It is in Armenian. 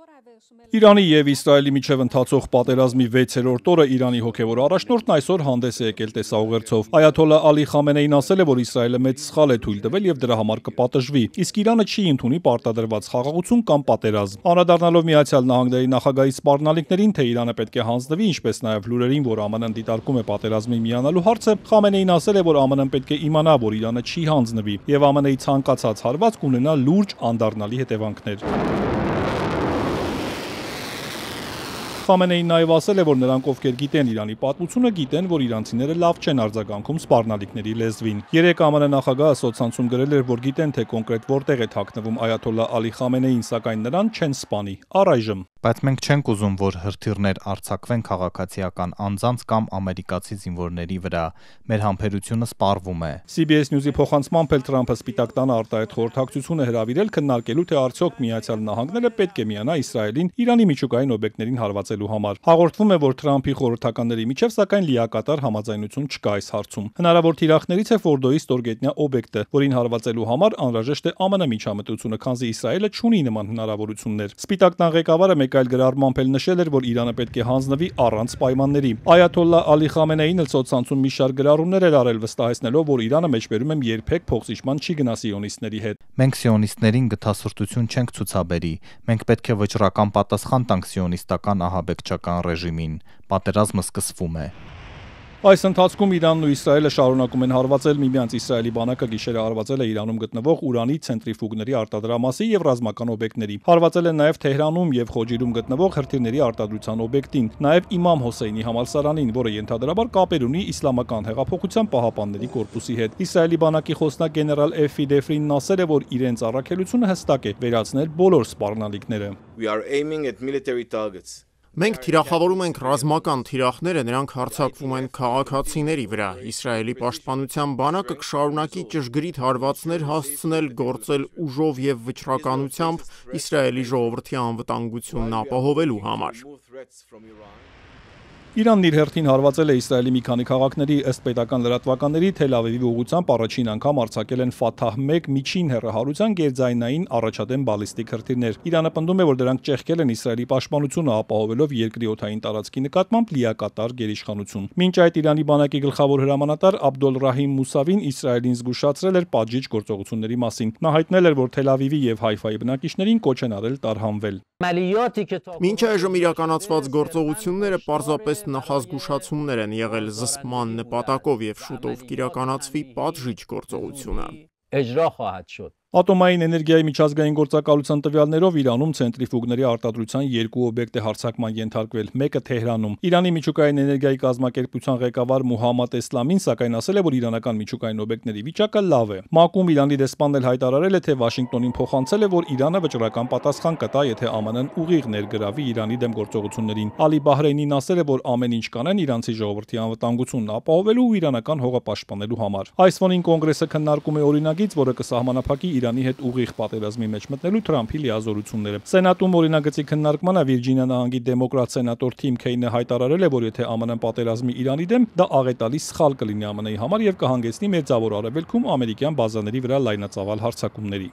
Իրանի և Իսրայելի միջև ընթացող պատերազմի 6-րդ օրը Իրանի հոգևոր առաջնորդն այսօր հանդես է եկել տեսաուղերձով։ Այաթոլլահ Ալի Խամենեին ասել է, որ Իսրայելը մեծ սխալ է թույլ տվել և դրա համար կպատժվի, իսկ Իրանը չի ընդունի պարտադրված խաղաղություն կամ պատերազմ։ Անդրադառնալով Միացյալ Նահանգների նախագահի սպառնալիքներին, թե Իրանը պետք է հանձնվի, ինչպես նաև լուրերին, որ ԱՄՆ-ն դիտարկում է պատերազմի միանալու հարցը, Խամենեին ասել է, որ ԱՄՆ-ն պետք է իմանա, որ Իրանը չի հանձնվի, և ԱՄՆ-ի ցանկացած հարված կունենա լուրջ անդառնալի հետևանքներ։ Խամենեին նաև ասել է, որ նրանք, ովքեր գիտեն Իրանի պատմությունը, գիտեն, որ իրանցիները լավ չեն արձագանքում սպառնալիքների լեզվին։ Երեկ ԱՄՆ նախագահը սոցցանցում գրել էր, որ գիտեն, թե կոնկրետ որտեղ է թաքնվում այաթոլլահ Ալի Խամենեին, սակայն նրան չեն սպանի առայժմ։ Բայց մենք չենք ուզում, որ հրթիռներ արձակվեն քաղաքացիական անձանց կամ ամերիկացի զինվորների վրա։ Մեր համբերությունը սպառվում է։ CBS News-ի փոխանցմամբ էլ Թրամփը Սպիտակ տանը արտահայտ խորհրդակցություն է հրավիրել քննարկելու, թե արդյոք Միացյալ Նահանգները պետք է միանա Իսրայելին Իրանի միջուկային օբյեկտներին հարվածելու համար։ Հաղորդվում է, որ Թրամփի խորհրդականների միջև սակայն լիակատար համաձայնություն չկա այս հարցում։ Հնարավոր թիրախներից է Ֆորդոյի ստորգետնյա օբյեկտը, որին հարվածելու համար անհրաժեշտ է ԱՄՆ միջամտությունը, քանզի Իսրայելը չունի նման հնարավորություններ։ Սպիտակ տան ղեկավարը մեկ այլ գրառմամբ էլ նշել էր, որ Իրանը պետք է հանձնվի առանց պայմանների։ Այաթոլլահ Ալի Խամենեին էլ սոցցանցում մի շարք գրառումներ էր արել, վստահեցնելով, որ Իրանը մեջբերում է երբեք փոխզիջման չի գնա սիոնիստների հետ։ Մենք սիոնիստներին գթասրտություն չենք ցուցաբերի։ Մենք պետք է վճռական պատասխան տանք սիոնիստական ահաբեկչական ռեժիմին։ Պատերազմը սկսվում է։ Այս ընթացքում Իրանն ու Իսրայելը շարունակում են հարվածել միմյանց։ Իսրայելի բանակը գիշերը հարվածել է Իրանում գտնվող ուրանի ցենտրիֆուգների արտադրամասի և ռազմական օբյեկտների։ Հարվածել են նաև Թեհրանում և Խոջիրում գտնվող հրթիռների արտադրության օբյեկտին, նաև Իմամ Հոսեյնի համալսարանին, որը ենթադրաբար կապեր ունի Իսլամական հեղափոխության պահապանների կորպուսի հետ։ Իսրայելի բանակի խոսնակ գեներալ Էֆի Դեֆրինն ասել է, որ իրենց առաքելությունը հստակ է՝ վերացնել բոլոր սպառնալիքները։ Մենք թիրախավորում ենք ռազմական թիրախները, նրանք հարձակվում են քաղաքացիների վրա։ Իսրայելի պաշտպանության բանակը կշարունակի ճշգրիտ հարվածներ հասցնել, գործել ուժով և վճռականությամբ Իսրայելի ժողովրդի անվտանգությունն ապահովելու համար։ Իրանն իր հերթին հարվածել է Իսրայելի մի քանի քաղաքների, ըստ պետական լրատվականների Թել Ավիվի ուղղությամբ առաջին անգամ արձակել են Ֆաթահ-1 միջին հեռահարության գերձայնային առաջադեմ բալիստիկ հրթիռներ։ Իրանը պնդում է, որ դրանք ճեղքել են Իսրայելի պաշտպանությունը, ապահովելով երկրի օդային տարածքի նկատմամբ լիակատար գերիշխանություն։ Մինչ այդ Իրանի բանակի գլխավոր հրամանատար Աբդոլ Ռահիմ Մուսավին Իսրայելին զգուշացրել էր պատժիչ գործողությունների մասին։ Նա հայտնել էր, որ Թել Ավիվի և Հայֆայի բնակիչներին կոչ են արել տարհանվել։ Մինչ այժմ իրականացված գործողությունները պարզապես նախազգուշացումներ են եղել զսպման նպատակով և շուտով կիրականացվի պատժիչ գործողությունը։ Ատոմային էներգիայի միջազգային գործակալության տվյալներով Իրանում ցենտրիֆուգների արտադրության 2 օբյեկտ է հարձակման ենթարկվել, մեկը Թեհրանում։ Իրանի միջուկային էներգիայի կազմակերպության ղեկավար Մուհամմադ Էսլամին սակայն ասել է, որ իրանական միջուկային օբյեկտների վիճակը լավ է։ ՄԱԿ-ում Իրանի դեսպանն էլ հայտարարել է, թե Վաշինգտոնին փոխանցել է, որ Իրանը վճռական պատասխան կտա, եթե ԱՄՆ-ն ուղիղ ներգրավի Իրանի դեմ գործողություններին։ Ալի Բահրեյնին ասել է, որ ամեն ինչ կանեն իրանցի ժողովրդի անվտանգությունն ապահովելու ու իրանական հողը պաշտպանելու համար։ Այս ֆոնին կոնգրեսը քննարկում է օրինագիծ, որը կսահմանափակի Իրանի հետ ուղիղ պատերազմի մեջ մտնելու Թրամփի լիազորությունները։ Սենատում օրինագծի քննարկմանը Վիրջինիա նահանգի դեմոկրատ սենատոր Թիմ Քեյնը հայտարարել է, որ եթե ԱՄՆ-ն պատերազմի Իրանի դեմ, դա աղետալի սխալ կլինի ԱՄՆ-ի համար և կհանգեցնի Մերձավոր Արևելքում ամերիկյան բազաների վրա լայնածավալ հարձակումների։